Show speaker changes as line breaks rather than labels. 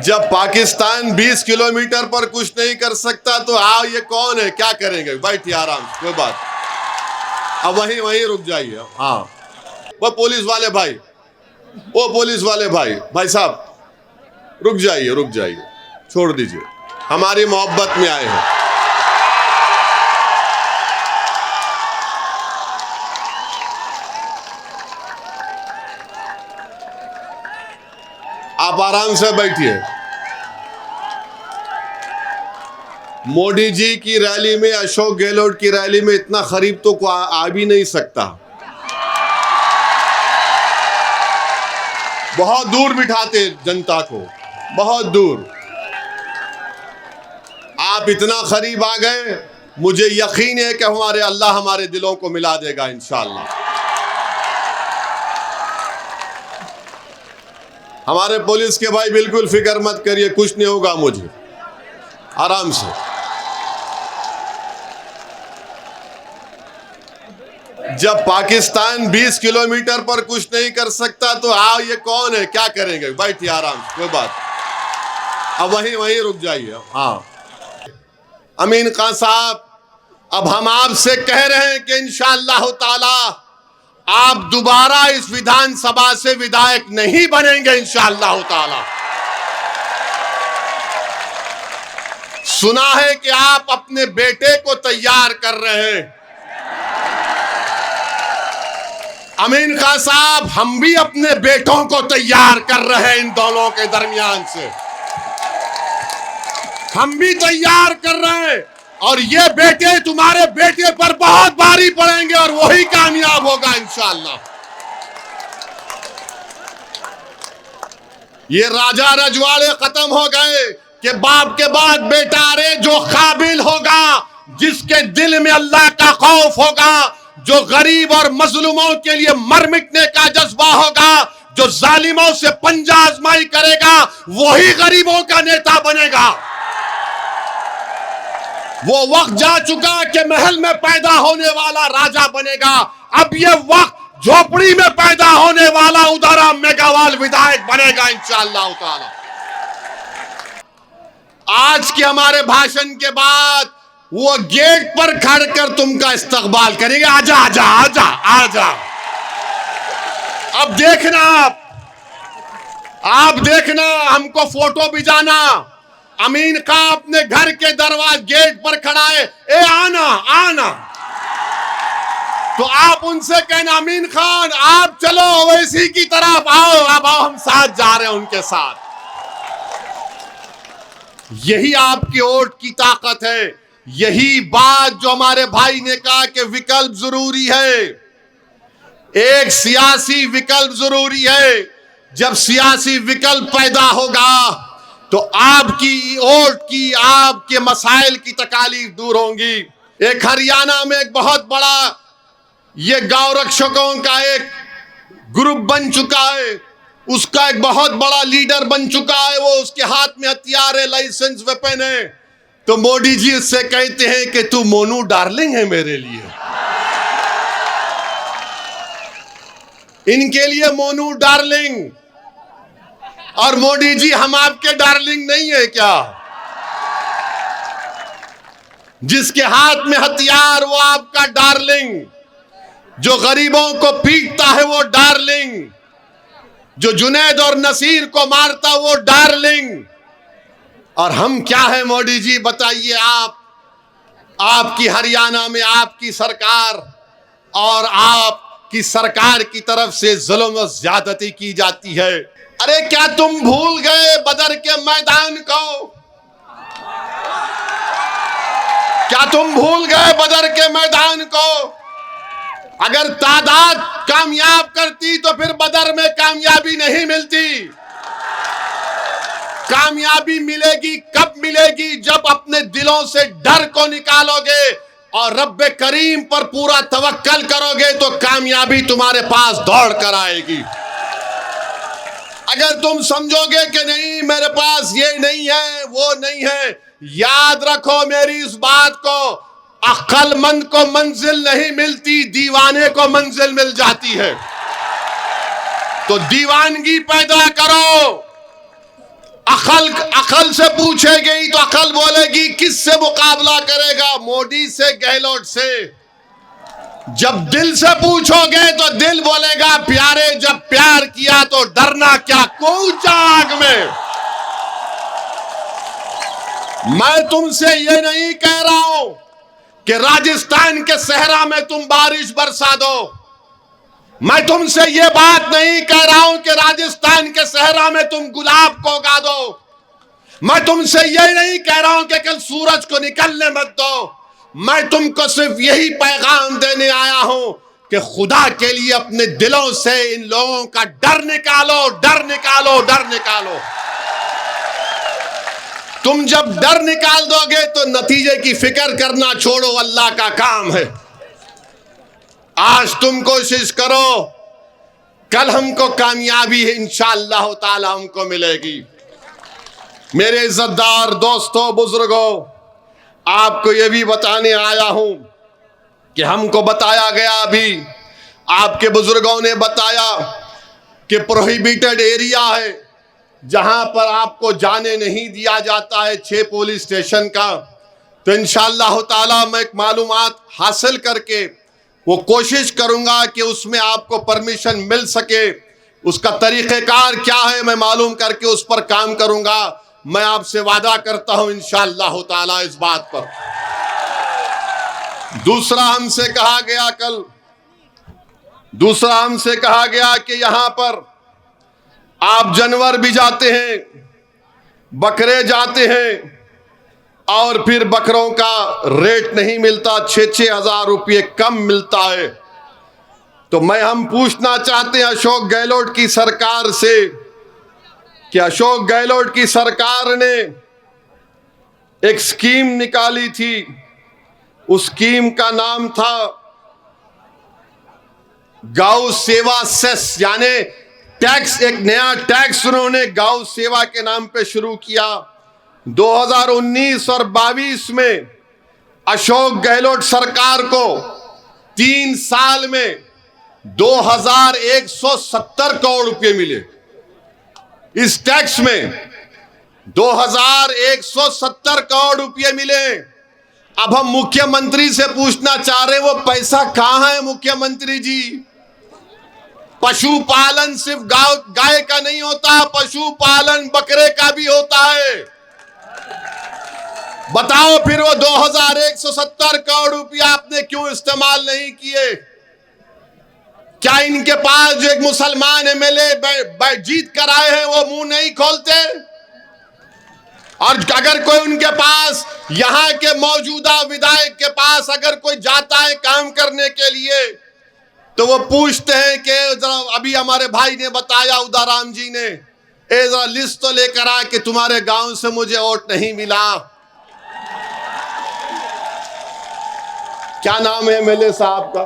जब पाकिस्तान 20 किलोमीटर पर कुछ नहीं कर सकता तो ये कौन है, क्या करेंगे? बैठिए आराम से, कोई बात। अब वहीं वहीं रुक जाइए। हाँ, वो पुलिस वाले भाई, भाई साहब रुक जाइए, छोड़ दीजिए, हमारी मोहब्बत में आए हैं। आप आराम से बैठिए। मोदी जी की रैली में, अशोक गहलोत की रैली में इतना करीब तो आ भी नहीं सकता, बहुत दूर बिठाते जनता को, बहुत दूर। आप इतना करीब आ गए, मुझे यकीन है कि हमारे अल्लाह हमारे दिलों को मिला देगा इंशाअल्लाह। हमारे पुलिस के भाई बिल्कुल फिक्र मत करिए, कुछ नहीं होगा मुझे, आराम से। जब पाकिस्तान 20 किलोमीटर पर कुछ नहीं कर सकता तो ये कौन है, क्या करेंगे? बैठिए आराम से, कोई बात। अब वहीं वहीं रुक जाइए। हाँ, अमीन खान साहब, अब हम आपसे कह रहे हैं कि इंशाअल्लाह ताला आप दोबारा इस विधानसभा से विधायक नहीं बनेंगे इंशाअल्लाह ताला। सुना है कि आप अपने बेटे को तैयार कर रहे हैं। अमीन खान साहब, हम भी अपने बेटों को तैयार कर रहे हैं। इन दोनों के दरमियान से हम भी तैयार कर रहे हैं, और ये बेटे तुम्हारे बेटे पर बहुत भारी पड़ेंगे और वही कामयाब होगा इंशाअल्लाह। ये राजा रजवाड़े खत्म हो गए कि बाप के बाद बेटा। अरे जो काबिल होगा, जिसके दिल में अल्लाह का खौफ होगा, जो गरीब और मजलूमों के लिए मर मिटने का जज्बा होगा, जो जालिमों से पंजा आजमाई करेगा, वही गरीबों का नेता बनेगा। वो वक्त जा चुका कि महल में पैदा होने वाला राजा बनेगा। अब ये वक्त झोपड़ी में पैदा होने वाला उदारा मेघावाल विधायक बनेगा इंशाअल्लाह ताला। आज के हमारे भाषण के बाद वो गेट पर खड़ कर तुमका इस्तकबाल करेंगे। आजा आजा आजा आजा। अब देखना, आप देखना, हमको फोटो भिजाना। अमीन खान अपने घर के दरवाजे गेट पर खड़ा है, ए आना आना। तो आप उनसे कहना, अमीन खान आप चलो ओवैसी की तरफ आओ, अब आओ, हम साथ जा रहे हैं उनके साथ। यही आपकी वोट की ताकत है। यही बात जो हमारे भाई ने कहा कि विकल्प जरूरी है, एक सियासी विकल्प जरूरी है। जब सियासी विकल्प पैदा होगा तो आपकी वोट की, आपके मसाइल की तकालीफ दूर होंगी। एक हरियाणा में एक बहुत बड़ा ये गौ रक्षकों का एक ग्रुप बन चुका है, उसका एक बहुत बड़ा लीडर बन चुका है। वो उसके हाथ में हथियार है, लाइसेंस वेपन है। तो मोदी जी उससे कहते हैं कि तू मोनू डार्लिंग है मेरे लिए। इनके लिए मोनू डार्लिंग, और मोदी जी हम आपके डार्लिंग नहीं है क्या? जिसके हाथ में हथियार वो आपका डार्लिंग, जो गरीबों को पीटता है वो डार्लिंग, जो जुनैद और नसीर को मारता वो डार्लिंग। और हम क्या है मोदी जी बताइए? आपकी हरियाणा में आपकी सरकार, और आपकी सरकार की तरफ से जुल्म और ज्यादती की जाती है। अरे क्या तुम भूल गए बदर के मैदान को? क्या तुम भूल गए बदर के मैदान को? अगर तादाद कामयाब करती तो फिर बदर में कामयाबी नहीं मिलती। कामयाबी मिलेगी कब मिलेगी? जब अपने दिलों से डर को निकालोगे और रब्बे करीम पर पूरा तवक्कल करोगे तो कामयाबी तुम्हारे पास दौड़ कर आएगी। अगर तुम समझोगे कि नहीं मेरे पास ये नहीं है वो नहीं है, याद रखो मेरी इस बात को, अक्लमंद को मंजिल नहीं मिलती, दीवाने को मंजिल मिल जाती है। तो दीवानगी पैदा करो, अकल से पूछेगी तो अकल बोलेगी किससे मुकाबला करेगा, मोदी से, गहलोत से। जब दिल से पूछोगे तो दिल बोलेगा प्यारे, जब प्यार किया तो डरना क्या, कूचा आग में। मैं तुमसे ये नहीं कह रहा हूं कि राजस्थान के सहरा में तुम बारिश बरसा दो। मैं तुमसे ये बात नहीं कह रहा हूं कि राजस्थान के सहरा में तुम गुलाब को उगा दो। मैं तुमसे ये नहीं कह रहा हूं कि कल सूरज को निकलने मत दो। मैं तुमको सिर्फ यही पैगाम देने आया हूं कि खुदा के लिए अपने दिलों से इन लोगों का डर निकालो, डर निकालो, डर निकालो। तुम जब डर निकाल दोगे तो नतीजे की फिक्र करना छोड़ो, अल्लाह का काम है। आज तुम कोशिश करो, कल हमको कामयाबी है इंशाअल्लाह ताला हमको मिलेगी। मेरे इज्जतदार दोस्तों, बुजुर्गों, आपको यह भी बताने आया हूं कि हमको बताया गया, अभी आपके बुजुर्गों ने बताया कि प्रोहिबिटेड एरिया है जहां पर आपको जाने नहीं दिया जाता है, 6 पुलिस स्टेशन का। तो इंशाअल्लाह ताला मैं एक मालूमात हासिल करके वो कोशिश करूंगा कि उसमें आपको परमिशन मिल सके। उसका तरीक़ेकार क्या है मैं मालूम करके उस पर काम करूंगा। मैं आपसे वादा करता हूं इंशाअल्लाह ताला इस बात पर। दूसरा हमसे कहा गया कि यहां पर आप जानवर भी जाते हैं, बकरे जाते हैं और फिर बकरों का रेट नहीं मिलता, 6-6 हजार रुपये कम मिलता है। तो हम पूछना चाहते हैं अशोक गहलोत की सरकार से कि अशोक गहलोत की सरकार ने एक स्कीम निकाली थी, उस स्कीम का नाम था गौ सेवा सेस, यानी टैक्स, एक नया टैक्स उन्होंने गौ सेवा के नाम पे शुरू किया। 2019 और 22 में अशोक गहलोत सरकार को 3 साल में 2170 करोड़ रुपए मिले। इस टैक्स में 2170 करोड़ रुपए मिले। अब हम मुख्यमंत्री से पूछना चाह रहे हैं वो पैसा कहां है मुख्यमंत्री जी? पशुपालन सिर्फ गाय का नहीं होता, पशुपालन बकरे का भी होता है। बताओ फिर वो 2170 करोड़ रुपया आपने क्यों इस्तेमाल नहीं किए? क्या इनके पास जो एक मुसलमान एमएलए जीत कर आए हैं वो मुंह नहीं खोलते? और अगर कोई उनके पास, यहां के मौजूदा विधायक के पास अगर कोई जाता है काम करने के लिए तो वो पूछते हैं कि जरा, अभी हमारे भाई ने बताया, उदाराम जी ने, जरा लिस्ट तो लेकर आ कि तुम्हारे गांव से मुझे वोट नहीं मिला। क्या नाम है एमएलए साहब का?